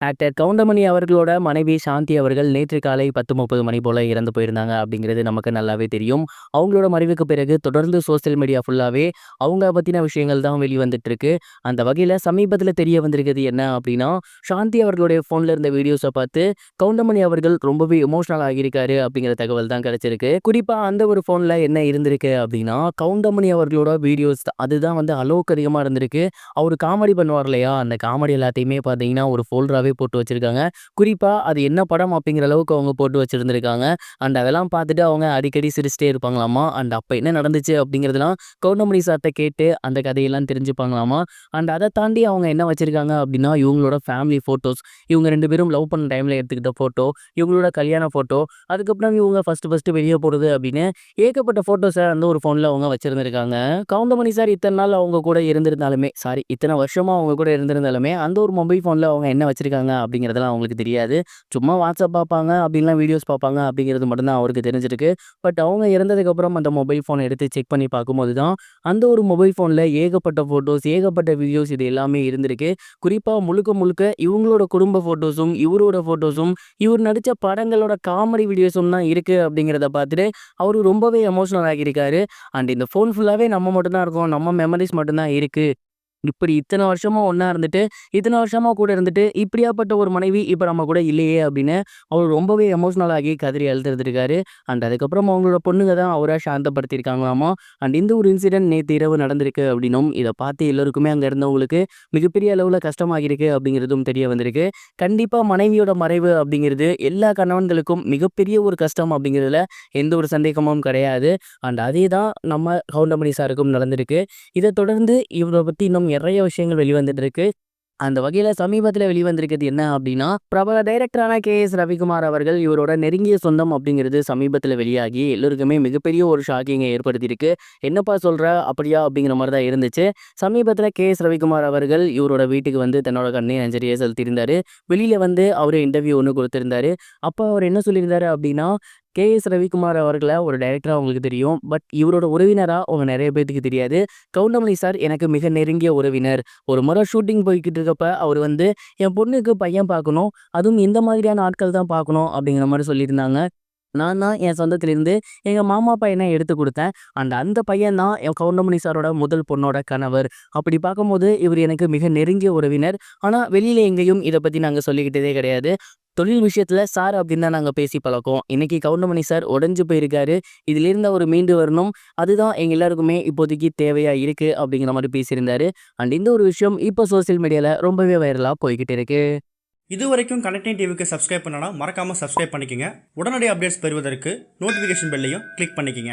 Actor Goundamani அவர்களோட மனைவி சாந்தி அவர்கள் நேற்று காலை 10:30 மணி போல இறந்து போயிருந்தாங்க அப்படிங்கிறது நமக்கு நல்லாவே தெரியும். அவங்களோட மறைவுக்கு பிறகு தொடர்ந்து சோசியல் மீடியா ஃபுல்லாவே அவங்க பத்தின விஷயங்கள் தான் வெளிவந்துட்டு இருக்கு. அந்த வகையில சமீபத்தில தெரிய வந்திருக்கிறது என்ன அப்படின்னா, சாந்தி அவர்களுடைய ஃபோன்ல இருந்த வீடியோஸ பார்த்து கவுண்டமணி அவர்கள் ரொம்பவே எமோஷனல் ஆகியிருக்காரு அப்படிங்கிற தகவல் தான் கிடைச்சிருக்கு. குறிப்பா அந்த ஒரு ஃபோன்ல என்ன இருந்திருக்கு அப்படின்னா, கவுண்டமணி அவர்களோட வீடியோஸ் அதுதான் வந்து அளவுக்கு அதிகமா இருந்திருக்கு. அவரு காமெடி பண்ணுவார் இல்லையா? அந்த காமெடி எல்லாத்தையுமே பார்த்தீங்கன்னா ஒரு ஃபோல்டராவே போட்டு வச்சிருக்காங்க. குறிப்பா அது என்ன படம் அப்படிங்கிற அளவுக்கு அவங்க போட்டு வச்சிருந்திருக்காங்க. அண்ட் அதெல்லாம் பார்த்துட்டு அவங்க அடிக்கடி சிரிச்சிட்டே இருப்பாங்களாமா. அண்ட் அப்ப என்ன நடந்துச்சு அப்படிங்கிறதெல்லாம் கவுண்டமணி சார்ட்ட கேட்டு அந்த கதையெல்லாம் தெரிஞ்சுப்பாங்களாமா. அண்ட் அத தாண்டி அவங்க என்ன வச்சிருக்காங்க அப்படின்னா, இவங்களோட ஃபேமிலி ஃபோட்டோஸ், இவங்க 2 பேரும் லவ் பண்ண டைம்ல எடுத்துக்கிட்ட ஃபோட்டோ, இவங்களோட கல்யாண ஃபோட்டோ, அதுக்கப்புறம் இவங்க ஃபர்ஸ்ட்டு வெளிய போறது அப்படின்னு ஏகப்பட்ட ஃபோட்டோஸ வந்து ஒரு ஃபோன்ல அவங்க வச்சிருந்திருக்காங்க. கவுண்டமணி சார் இத்தன நாள் அவங்க கூட இருந்திருந்தாலுமே, சாரி இத்தன வருஷமா அவங்க கூட இருந்திருந்தாலுமே, அந்த ஒரு மொபைல் ஃபோன்ல அவங்க என்ன வச்சிருக்காங்க அப்படிங்கிறதெல்லாம் அவங்களுக்கு தெரியாது. சும்மா வாட்ஸ்அப் பார்ப்பாங்க, அப்படிலாம் வீடியோஸ் பார்ப்பாங்க அப்படிங்கிறது மட்டும் தான் அவருக்கு தெரிஞ்சிருக்கு. பட் அவங்க இறந்ததுக்கப்புறம் அந்த மொபைல் ஃபோன எடுத்து செக் பண்ணி பார்க்கும்போது தான், அந்த ஒரு மொபைல் ஃபோன்ல ஏகப்பட்ட ஃபோட்டோஸ், ஏகப்பட்ட வீடியோஸ் இது எல்லாமே இருந்திருக்கு. குறிப்பா முழுக்க முழுக்க இவங்களோட குடும்ப ஃபோட்டோஸும், இவரோட ஃபோட்டோஸும், இவர் நடிச்ச படங்களோட காமெடி வீடியோஸும் தான் இருக்கு அப்படிங்கிறத பார்த்துட்டு அவரு ரொம்பவே எமோஷனல் ஆகியிருக்காரு. அண்ட் இந்த ஃபோன் ஃபுல்லாவே நம்ம மட்டும் தான் இருக்கோம். நம்ம மெமரீஸ் மட்டும் தான் இருக்கு. இப்படி இத்தன வருஷமா ஒண்ணா இருந்துட்டு, இத்தன வருஷமா கூட இருந்துட்டு, இப்படியாப்பட்ட ஒரு மனைவி இப்ப நம்ம கூட இல்லையே அப்படின்னு அவரு ரொம்பவே எமோஷனல் ஆகி கதறி அழுதுருந்திருக்காரு. அண்ட் அதுக்கப்புறம் அவங்களோட பொண்ணுங்க தான் அவர சாந்தப்படுத்தியிருக்காங்களாமா. அண்ட் இந்த ஒரு இன்சிடென்ட் நேத்து இரவு நடந்திருக்கு அப்படின்னும், இத பார்த்து எல்லோருக்குமே அங்க இருந்தவங்களுக்கு மிகப்பெரிய அளவுல கஷ்டமாகியிருக்கு அப்படிங்கிறதும் தெரிய வந்திருக்கு. கண்டிப்பா மனைவியோட மறைவு அப்படிங்கிறது எல்லா கணவன்களுக்கும் மிகப்பெரிய ஒரு கஷ்டம் அப்படிங்கிறதுல எந்த ஒரு சந்தேகமும் கிடையாது. அண்ட் அதே தான் நம்ம கவுண்டமணி சாருக்கும் நடந்திருக்கு. இத தொடர்ந்து இவர பத்தி இன்னும் நெறைய விஷயங்கள் வெளிவந்துட்டு இருக்கு. அந்த வகையில சமீபத்தில வெளிவந்திருக்கிறது என்ன அப்டின்னா, பிரபல டைரக்டரான கே.எஸ். ரவிக்குமார் அவர்கள் இவரோட நெருங்கிய சொந்தம் அப்படிங்கிறது சமீபத்தில வெளியாகி எல்லோருக்குமே மிகப்பெரிய ஒரு ஷாக்கிங்க ஏற்படுத்தியிருக்கு. "என்னப்பா சொல்ற? அப்படியா?" அப்படிங்கிற மாரி தான் இருந்துச்சு. சமீபத்தில கே.எஸ். ரவிக்குமார் அவர்கள் இவரோட வீட்டுக்கு வந்து தன்னோட கண்ணீர் அஞ்சலிய செலுத்தியிருந்தாரு. வெளியில வந்து அவரு இன்டர்வியூ ஒண்ணு குடுத்திருந்தாரு. அப்ப அவரு என்ன சொல்லியிருந்தாரு அப்டின்னா, கே.எஸ். ரவிக்குமார் அவர்கள ஒரு டைரக்டரா உங்களுக்கு தெரியும். பட் இவரோட உறவினரா உங்க நெறைய பேத்துக்கு தெரியாது. கவுண்டமணி சார் எனக்கு மிக நெருங்கிய உறவினர். ஒரு முறை ஷூட்டிங் போய்க்கிட்டு இருக்கப்ப அவரு வந்து, "என் பொண்ணுக்கு பையன் பார்க்கணும். அதுவும் இந்த மாதிரியான ஆட்கள் தான் பார்க்கணும்." அப்படிங்கிற மாரி சொல்லியிருந்தாங்க. நான் தான் என் சொந்தத்திலிருந்து எங்க மாமா பையன எடுத்து குடுத்தேன். அண்ட் அந்த பையன் தான் என் கவுண்டமணி சாரோட முதல் பொண்ணோட கணவர். அப்படி பார்க்கும்போது இவரு எனக்கு மிக நெருங்கிய உறவினர். ஆனா வெளியில எங்கேயும் இத பத்தி நாங்க சொல்லிக்கிட்டதே கிடையாது. தொழில் விஷயத்துல சார் அப்படின்னு தான் நாங்க பேசி பழக்கம். இன்னைக்கு கவுண்டமணி சார் உடைஞ்சு போயிருக்காரு. இதிலிருந்து அவரு மீண்டு வரணும். அதுதான் எங்க எல்லாருக்குமே இப்போதைக்கு தேவையா இருக்கு அப்படிங்கிற மாரி பேசியிருந்தாரு. அண்ட் இந்த ஒரு விஷயம் இப்போ சோசியல் மீடியால ரொம்பவே வைரலா போய்க்கிட்டு இருக்கு. இதுவரைக்கும் கனெக்டிங் டிவிக்கு சப்ஸ்கிரைப் பண்ணனா மறக்காமல் சப்ஸ்கிரைப் பண்ணிக்கங்க. உடனடி அப்டேட்ஸ் பெறுவதற்கு நோட்டிஃபிகேஷன் பெல்லையும் கிளிக் பண்ணிக்கங்க.